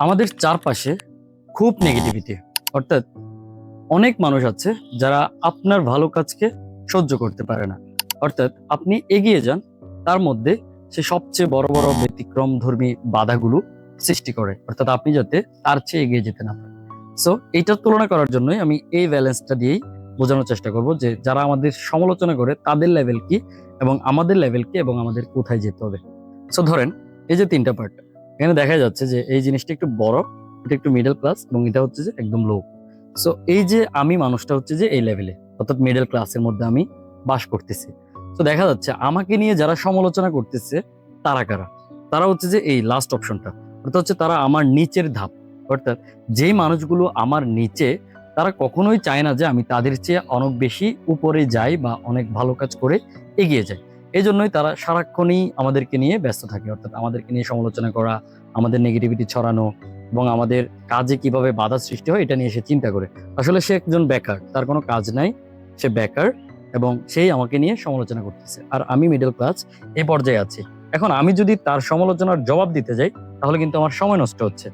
আমাদের চারপাশে খুব নেগেটিভিটি, অর্থাৎ অনেক মানুষ আছে যারা আপনার ভালো কাজকে সহ্য করতে পারে না। অর্থাৎ আপনি এগিয়ে যান, তার মধ্যে সে সবচেয়ে বড় বড় ব্যতিক্রম ধর্মী বাধাগুলো সৃষ্টি করে, অর্থাৎ আপনি যাতে তার চেয়ে এগিয়ে যেতে না পারেন। সো এইটার তুলনা করার জন্যই আমি এই ব্যালেন্সটা দিয়েই বোঝানোর চেষ্টা করব যে যারা আমাদের সমালোচনা করে তাদের লেভেল কি এবং আমাদের লেভেল কি এবং আমাদের কোথায় যেতে হবে। সো ধরেন এই যে তিনটা পার্ট, এখানে দেখা যাচ্ছে যে এই জিনিসটা একটু বড়, এটা একটু মিডল ক্লাস এবং এটা হচ্ছে যে একদম লো। সো এই যে আমি মানুষটা হচ্ছে যে এই লেভেলে, অর্থাৎ মিডল ক্লাসের মধ্যে আমি বাস করতেছি। তো দেখা যাচ্ছে আমাকে নিয়ে যারা সমালোচনা করতেছে তারা কারা? তারা হচ্ছে যে এই লাস্ট অপশনটা, অর্থাৎ হচ্ছে তারা আমার নিচের ধাপ। অর্থাৎ যেই মানুষগুলো আমার নিচে, তারা কখনোই চায় না যে আমি তাদের চেয়ে অনেক বেশি উপরে যাই বা অনেক ভালো কাজ করে এগিয়ে যাই। এই জন্যই তারা সারাক্ষণই আমাদেরকে নিয়ে ব্যস্ত থাকে, অর্থাৎ আমাদেরকে নিয়ে সমালোচনা করা, আমাদের নেগেটিভিটি ছড়ানো এবং আমাদের কাজে কিভাবে বাধা সৃষ্টি হয় এটা নিয়ে সে চিন্তা করে। আসলে সে একজন বেকার, তার কোনো কাজ নাই, সে বেকার এবং সেই আমাকে নিয়ে সমালোচনা করতেছে। আর আমি মিডল ক্লাস এই পর্যায়ে আছি। এখন আমি যদি তার সমালোচনার জবাব দিতে যাই তাহলে কিন্তু আমার সময় নষ্ট হচ্ছে।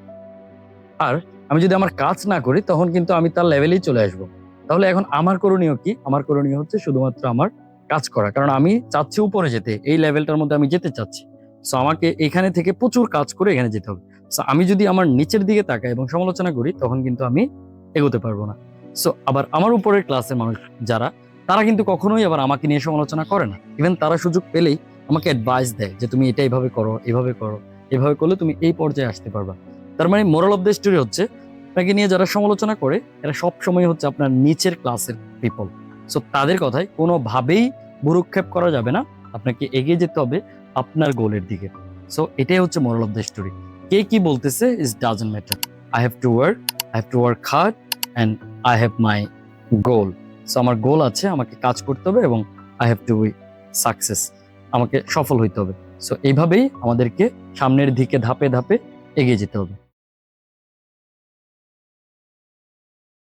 আর আমি যদি আমার কাজ না করি তখন কিন্তু আমি তার লেভেলেই চলে আসবো। তাহলে এখন আমার করণীয় কি? আমার করণীয় হচ্ছে শুধুমাত্র আমার কাজ করা। কারণ আমি চাচ্ছি উপরে যেতে, এই লেভেলটার মধ্যে আমি যেতে চাচ্ছি। সো আমাকে এখানে থেকে প্রচুর কাজ করে এখানে যেতে হবে। সো আমি যদি আমার নিচের দিকে তাকাই এবং সমালোচনা করি তখন কিন্তু আমি এগোতে পারবো না। সো আবার আমার উপরের ক্লাসের মানুষ যারা, তারা কিন্তু কখনোই আবার আমাকে নিয়ে সমালোচনা করে না। ইভেন তারা সুযোগ পেলেই আমাকে অ্যাডভাইস দেয় যে তুমি এটা এইভাবে করো, এভাবে করো, এভাবে করলে তুমি এই পর্যায়ে আসতে পারবা। তার মানে মোরাল অফ দ্য স্টোরি হচ্ছে, আপনাকে নিয়ে যারা সমালোচনা করে এরা সব সময় হচ্ছে আপনার নিচের ক্লাসের পিপল। সো তাদের কথায় কোনোভাবেই ভ্রুক্ষেপ করা যাবে না, আপনাকে এগিয়ে যেতে হবে আপনার গোলের দিকে। সো এটাই হচ্ছে মোরাল অফ দ্য স্টোরি। কে কি বলতেছে is doesn't matter. I have to work hard and I have my goal. So আমার গোল আছে, আমাকে কাজ করতে হবে এবং I have to B success, আমাকে সফল হইতে হবে। সো এইভাবেই আমাদেরকে সামনের দিকে ধাপে ধাপে এগিয়ে যেতে হবে।